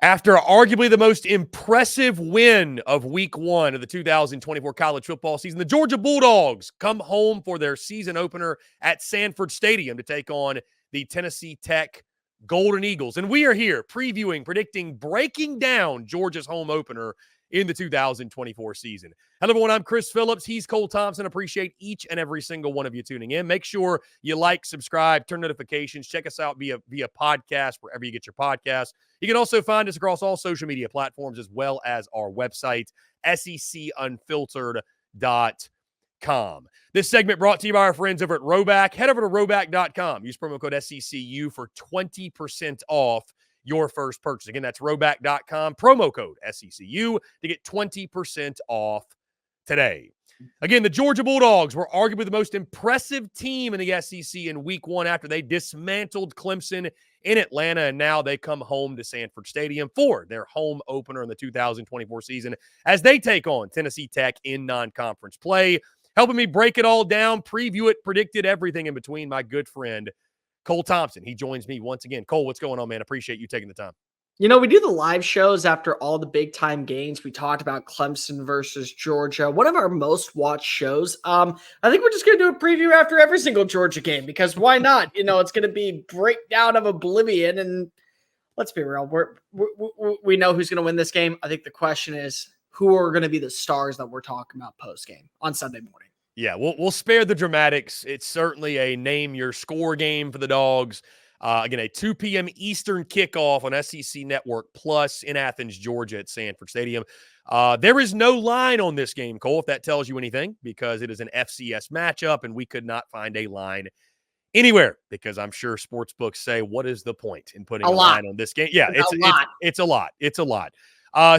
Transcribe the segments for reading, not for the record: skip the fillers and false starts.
After arguably the most impressive win of week 1 of the 2024 college football season, the Georgia Bulldogs come home for their season opener at Sanford Stadium to take on the Tennessee Tech Golden Eagles. And we are here previewing, predicting, breaking down Georgia's home opener in the 2024 season. Hello, everyone. I'm Chris Phillips. He's Cole Thompson. Appreciate each and every single one of you tuning in. Make sure you like, subscribe, turn notifications. Check us out via podcast, wherever you get your podcasts. You can also find us across all social media platforms as well as our website, SECUnfiltered.com. This segment brought to you by our friends over at RHOBACK. Head over to RHOBACK.com. Use promo code SECU for 20% off your first purchase. Again, that's RHOBACK.com, promo code SECU to get 20% off today. Again, the Georgia Bulldogs were arguably the most impressive team in the SEC in week 1 after they dismantled Clemson in Atlanta, and now they come home to Sanford Stadium for their home opener in the 2024 season as they take on Tennessee Tech in non-conference play. Helping me break it all down, preview it, predicted everything in between, my good friend, Cole Thompson. He joins me once again. Cole, what's going on, man? Appreciate you taking the time. You know, we do the live shows after all the big time games. We talked about Clemson versus Georgia, one of our most watched shows. I think we're just going to do a preview after every single Georgia game because why not? You know, it's going to be breakdown of oblivion. And let's be real, we know who's going to win this game. I think the question is who are going to be the stars that we're talking about post game on Sunday morning. Yeah, we'll spare the dramatics. It's certainly a name your score game for the Dogs. Again, a 2 p.m. Eastern kickoff on SEC Network Plus in Athens, Georgia at Sanford Stadium. There is no line on this game, Cole, if that tells you anything, because it is an FCS matchup, and we could not find a line anywhere because I'm sure sportsbooks say, what is the point in putting a line on this game? Yeah, it's a lot. It's a lot.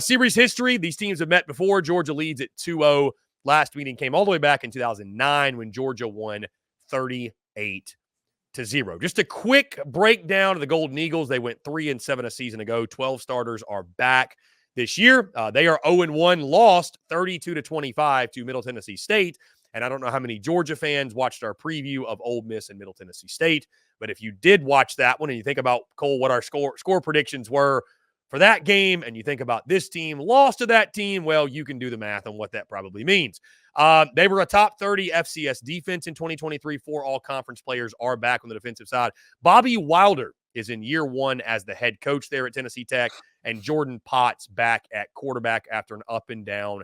Series history, these teams have met before. Georgia leads at 2-0. Last meeting came all the way back in 2009 when Georgia won 38-0. Just a quick breakdown of the Golden Eagles. They went 3-7 a season ago. 12 starters are back this year. They are 0-1, lost 32-25 to Middle Tennessee State. And I don't know how many Georgia fans watched our preview of Ole Miss and Middle Tennessee State. But if you did watch that one and you think about, Cole, what our score predictions were for that game, and you think about this team lost to that team, well, you can do the math on what that probably means. They were a top 30 FCS defense in 2023. 4 all-conference players are back on the defensive side. Bobby Wilder is in year 1 as the head coach there at Tennessee Tech, and Jordan Potts back at quarterback after an up-and-down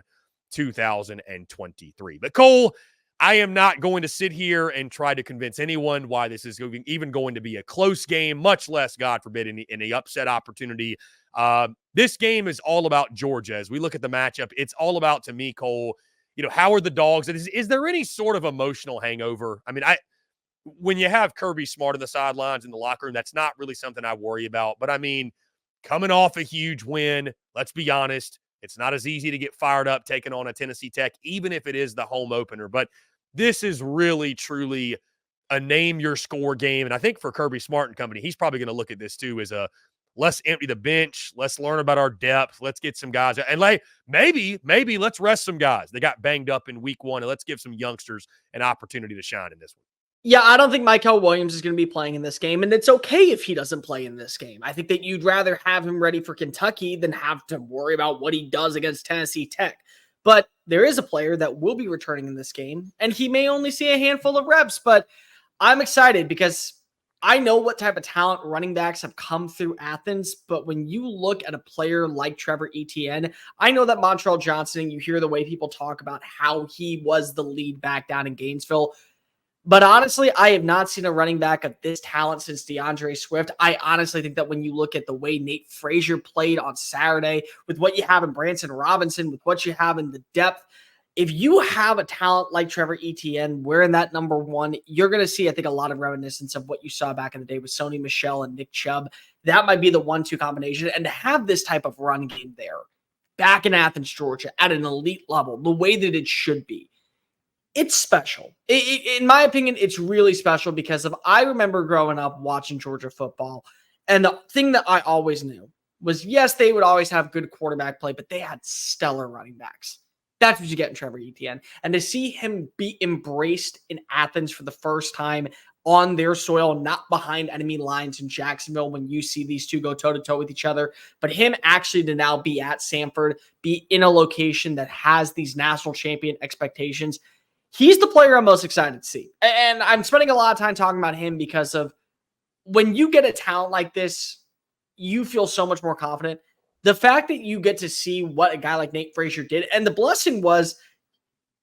2023. But, Cole, I am not going to sit here and try to convince anyone why this is even going to be a close game, much less, God forbid, any upset opportunity. This game is all about Georgia. As we look at the matchup, it's all about, to me, Cole, how are the Dogs? Is there any sort of emotional hangover? I mean, when you have Kirby Smart on the sidelines in the locker room, that's not really something I worry about. But, I mean, coming off a huge win, let's be honest, it's not as easy to get fired up taking on a Tennessee Tech, even if it is the home opener. But this is really, truly a name-your-score game. And I think for Kirby Smart and company, he's probably going to look at this, too, as a let's empty the bench. Let's learn about our depth. Let's get some guys. And maybe let's rest some guys. They got banged up in week 1, and let's give some youngsters an opportunity to shine in this one. Yeah, I don't think Michael Williams is going to be playing in this game, and it's okay if he doesn't play in this game. I think that you'd rather have him ready for Kentucky than have to worry about what he does against Tennessee Tech. But there is a player that will be returning in this game, and he may only see a handful of reps, but I'm excited because I know what type of talent running backs have come through Athens, but when you look at a player like Trevor Etienne, I know that Montrell Johnson, and you hear the way people talk about how he was the lead back down in Gainesville. But honestly, I have not seen a running back of this talent since DeAndre Swift. I honestly think that when you look at the way Nate Frazier played on Saturday, with what you have in Branson Robinson, with what you have in the depth, if you have a talent like Trevor Etienne wearing that number 1, you're going to see, I think, a lot of reminiscence of what you saw back in the day with Sony Michel and Nick Chubb. That might be the 1-2 combination. And to have this type of run game there, back in Athens, Georgia, at an elite level, the way that it should be, it's special. In my opinion, it's really special because I remember growing up watching Georgia football, and the thing that I always knew was, yes, they would always have good quarterback play, but they had stellar running backs. That's what you get in Trevor Etienne. And to see him be embraced in Athens for the first time, on their soil, not behind enemy lines in Jacksonville when you see these two go toe-to-toe with each other. But him actually to now be at Sanford, be in a location that has these national champion expectations, he's the player I'm most excited to see. And I'm spending a lot of time talking about him because of when you get a talent like this, you feel so much more confident. The fact that you get to see what a guy like Nate Frazier did, and the blessing was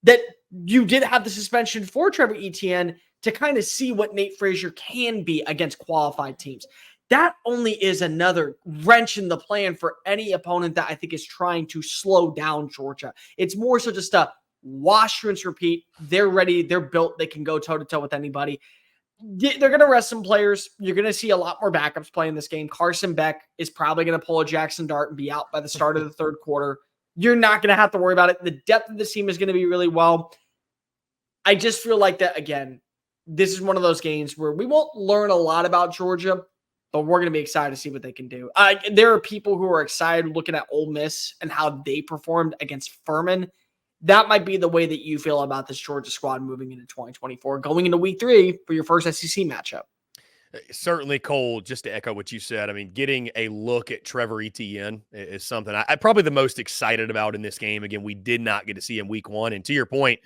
that you did have the suspension for Trevor Etienne to kind of see what Nate Frazier can be against qualified teams. That only is another wrench in the plan for any opponent that I think is trying to slow down Georgia. It's more so just a wash, rinse, repeat. They're ready. They're built. They can go toe-to-toe with anybody. They're going to rest some players. You're going to see a lot more backups playing this game. Carson Beck is probably going to pull a Jackson Dart and be out by the start of the third quarter. You're not going to have to worry about it. The depth of this team is going to be really well. I just feel like that, again, this is one of those games where we won't learn a lot about Georgia, but we're going to be excited to see what they can do. There are people who are excited looking at Ole Miss and how they performed against Furman. That might be the way that you feel about this Georgia squad moving into 2024, going into week 3 for your first SEC matchup. Certainly, Cole, just to echo what you said, I mean, getting a look at Trevor Etienne is something I'm probably the most excited about in this game. Again, we did not get to see him week 1. And to your point,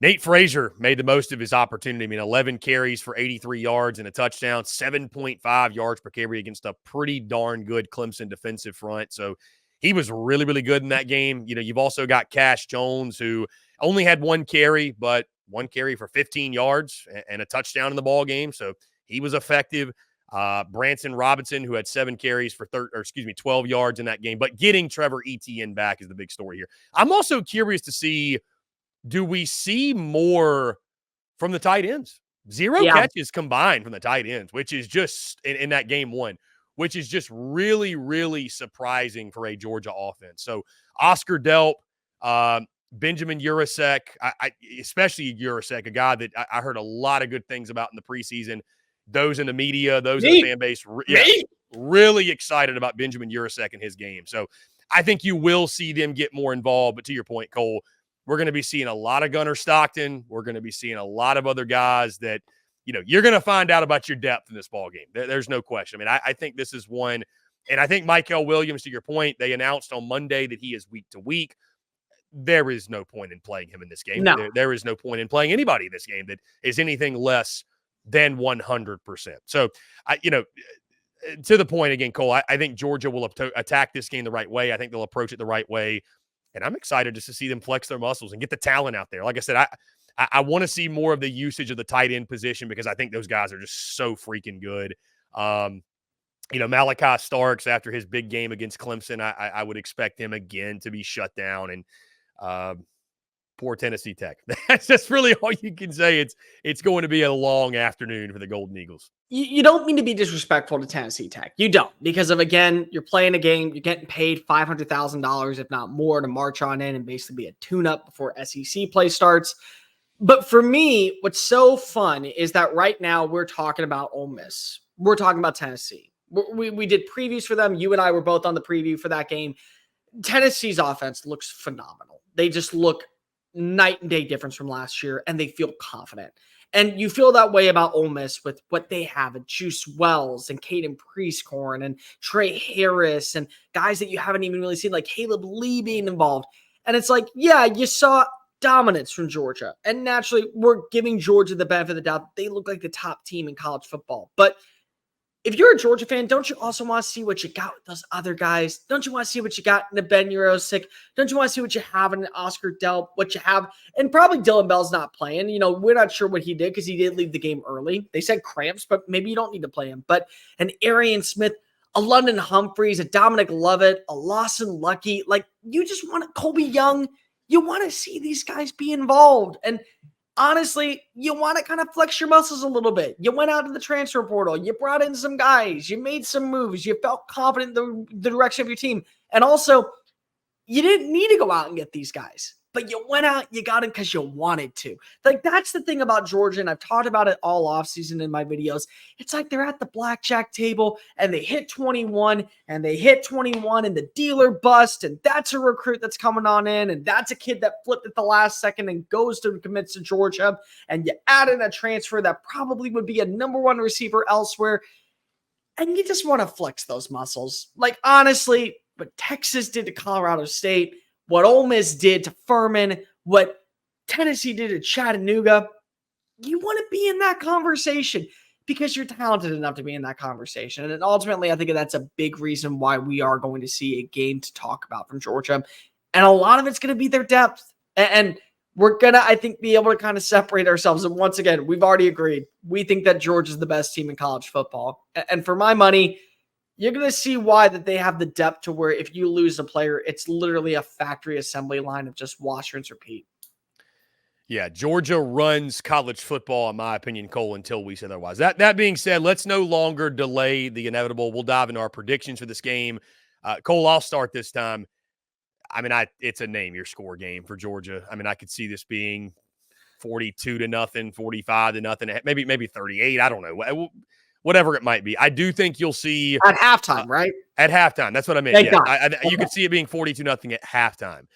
Nate Frazier made the most of his opportunity. I mean, 11 carries for 83 yards and a touchdown, 7.5 yards per carry against a pretty darn good Clemson defensive front. So he was really, really good in that game. You know, you've also got Cash Jones, who only had 1 carry, but 1 carry for 15 yards and a touchdown in the ball game. So he was effective. Branson Robinson, who had 7 carries for 12 yards in that game. But getting Trevor Etienne back is the big story here. I'm also curious to see, do we see more from the tight ends? 0 catches combined from the tight ends, which is just in that game 1, which is just really, really surprising for a Georgia offense. So Oscar Delp, Benjamin Urasek, especially Urasek, a guy that I heard a lot of good things about in the preseason. Those in the media, those in the fan base, really excited about Benjamin Urasek in his game. So I think you will see them get more involved. But to your point, Cole, we're going to be seeing a lot of Gunnar Stockton. We're going to be seeing a lot of other guys that, you know, you're going to find out about your depth in this ball game. There's no question. I mean, I think this is one, and I think Michael Williams, to your point, they announced on Monday that he is week to week. There is no point in playing him in this game. No. There is no point in playing anybody in this game that is anything less than 100%. So, to the point again, Cole, I think Georgia will attack this game the right way. I think they'll approach it the right way. And I'm excited just to see them flex their muscles and get the talent out there. Like I said, I want to see more of the usage of the tight end position because I think those guys are just so freaking good. Malachi Starks, after his big game against Clemson, I would expect him again to be shut down. And poor Tennessee Tech. That's just really all you can say. It's going to be a long afternoon for the Golden Eagles. You don't mean to be disrespectful to Tennessee Tech. You don't, because of, again, you're playing a game, you're getting paid $500,000, if not more, to march on in and basically be a tune-up before SEC play starts. But for me, what's so fun is that right now we're talking about Ole Miss. We're talking about Tennessee. We did previews for them. You and I were both on the preview for that game. Tennessee's offense looks phenomenal. They just look night and day difference from last year, and they feel confident. And you feel that way about Ole Miss with what they have, and Juice Wells and Caden Prieskorn and Trey Harris and guys that you haven't even really seen, like Caleb Lee being involved. And it's like, yeah, you saw dominance from Georgia. And naturally, we're giving Georgia the benefit of the doubt. They look like the top team in college football. But if you're a Georgia fan, don't you also want to see what you got with those other guys? Don't you want to see what you got in the Ben Urosek? Don't you want to see what you have in Oscar Delp, what you have? And probably Dylan Bell's not playing. You know, we're not sure what he did because he did leave the game early. They said cramps, but maybe you don't need to play him. But an Arian Smith, a London Humphreys, a Dominic Lovett, a Lawson Lucky, like you just want to, Colby Young, you want to see these guys be involved. And honestly, you want to kind of flex your muscles a little bit. You went out to the transfer portal. You brought in some guys. You made some moves. You felt confident in the direction of your team. And also, you didn't need to go out and get these guys. but you went out, you got him because you wanted to. Like, that's the thing about Georgia, and I've talked about it all offseason in my videos. It's like they're at the blackjack table, and they hit 21, and the dealer bust, and that's a recruit that's coming on in, and that's a kid that flipped at the last second and goes to commits to Georgia, and you add in a transfer that probably would be a number one receiver elsewhere, and you just want to flex those muscles. Like, honestly, what Texas did to Colorado State, what Ole Miss did to Furman, what Tennessee did to Chattanooga, you want to be in that conversation because you're talented enough to be in that conversation. And ultimately, I think that's a big reason why we are going to see a game to talk about from Georgia. And a lot of it's going to be their depth. And we're going to, I think, be able to kind of separate ourselves. And once again, we've already agreed. We think that Georgia's the best team in college football. And for my money, you're going to see why that they have the depth to where if you lose a player, it's literally a factory assembly line of just wash, rinse, repeat. Yeah, Georgia runs college football, in my opinion, Cole, until we say otherwise. That being said, let's no longer delay the inevitable. We'll dive into our predictions for this game. Cole, I'll start this time. I mean, it's a name your score game for Georgia. I mean, I could see this being 42-0, 45-0, maybe 38. I don't know. Whatever it might be. I do think you'll see at halftime, right? At halftime. That's what I meant. Thank Yeah. God. You could see it being 42-0 at halftime.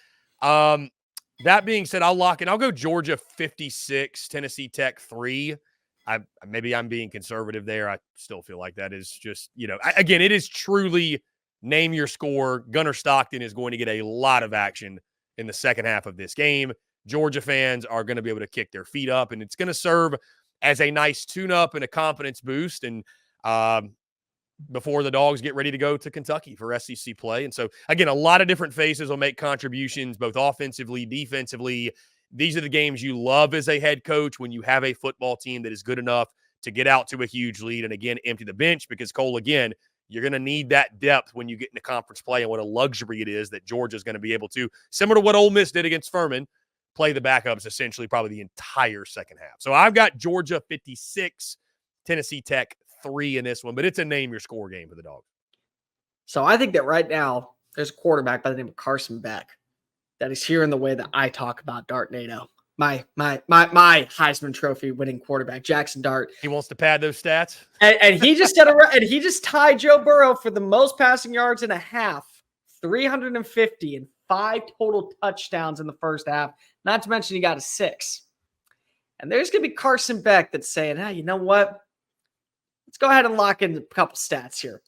That being said, I'll lock in. I'll go Georgia 56, Tennessee Tech 3. Maybe I'm being conservative there. I still feel like that is just, again, it is truly name your score. Gunnar Stockton is going to get a lot of action in the second half of this game. Georgia fans are going to be able to kick their feet up, and it's going to serve as a nice tune-up and a confidence boost. And before the Dogs get ready to go to Kentucky for SEC play. And so, again, a lot of different faces will make contributions, both offensively, defensively. These are the games you love as a head coach when you have a football team that is good enough to get out to a huge lead and, again, empty the bench because, Cole, again, you're going to need that depth when you get into conference play and what a luxury it is that Georgia's going to be able to, similar to what Ole Miss did against Furman, play the backups essentially probably the entire second half. So I've got Georgia 56, Tennessee Tech 3 in this one, but it's a name your score game for the Dogs. So I think that right now there's a quarterback by the name of Carson Beck that is hearing the way that I talk about Dart NATO. My Heisman Trophy winning quarterback, Jackson Dart. He wants to pad those stats. And he just did and he just tied Joe Burrow for the most passing yards in a half, 350 and 5 total touchdowns in the first half. Not to mention he got a 6. And there's going to be Carson Beck that's saying, hey, you know what? Let's go ahead and lock in a couple stats here.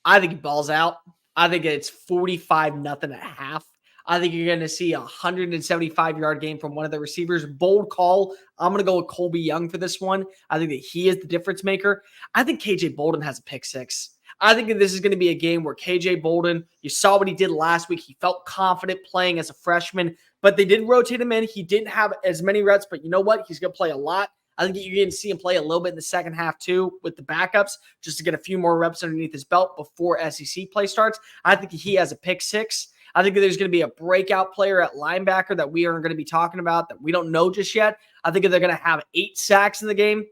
I think he balls out. I think it's 45-0 at half. I think you're going to see a 175-yard game from one of the receivers. Bold call. I'm going to go with Colby Young for this one. I think that he is the difference maker. I think KJ Bolden has a pick 6. I think that this is going to be a game where KJ Bolden, you saw what he did last week. He felt confident playing as a freshman, but they did rotate him in. He didn't have as many reps, but you know what? He's going to play a lot. I think you're going to see him play a little bit in the second half too with the backups just to get a few more reps underneath his belt before SEC play starts. I think he has a pick 6. I think that there's going to be a breakout player at linebacker that we are going to be talking about that we don't know just yet. I think they're going to have 8 sacks in the game.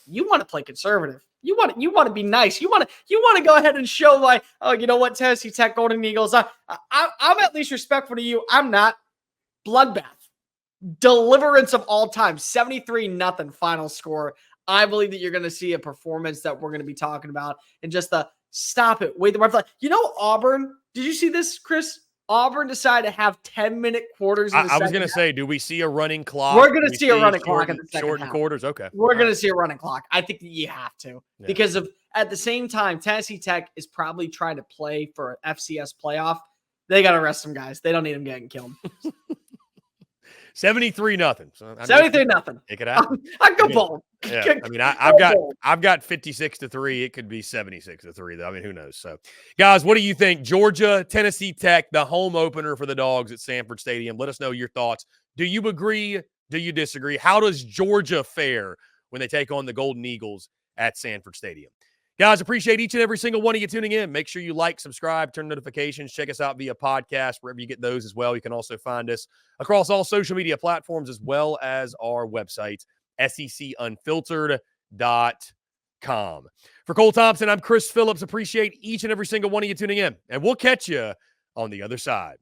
You want to play conservative. You want to be nice. You want to go ahead and show like, oh, you know what, Tennessee Tech Golden Eagles. I'm at least respectful to you. I'm not. Bloodbath. Deliverance of all time. 73-0 final score. I believe that you're going to see a performance that we're going to be talking about and just the stop it. Wait, the ref. You know, Auburn. Did you see this, Chris? Auburn decided to have 10-minute quarters. In the I was going to say, do we see a running clock? We're going to see a running clock in the second shortened half. Quarters. Okay, we're going to see a running clock. I think that you have to because of at the same time, Tennessee Tech is probably trying to play for an FCS playoff. They got to rest some guys. They don't need them getting killed. 73-0. So, 73-0. It could happen. I go bold. Yeah, I mean, I've got 56-3. It could be 76-3, though. I mean, who knows? So, guys, what do you think? Georgia, Tennessee Tech, the home opener for the Dogs at Sanford Stadium. Let us know your thoughts. Do you agree? Do you disagree? How does Georgia fare when they take on the Golden Eagles at Sanford Stadium? Guys, appreciate each and every single one of you tuning in. Make sure you like, subscribe, turn notifications. Check us out via podcast, wherever you get those as well. You can also find us across all social media platforms as well as our website, SECUnfiltered.com. For Cole Thompson, I'm Chris Phillips. Appreciate each and every single one of you tuning in, and we'll catch you on the other side.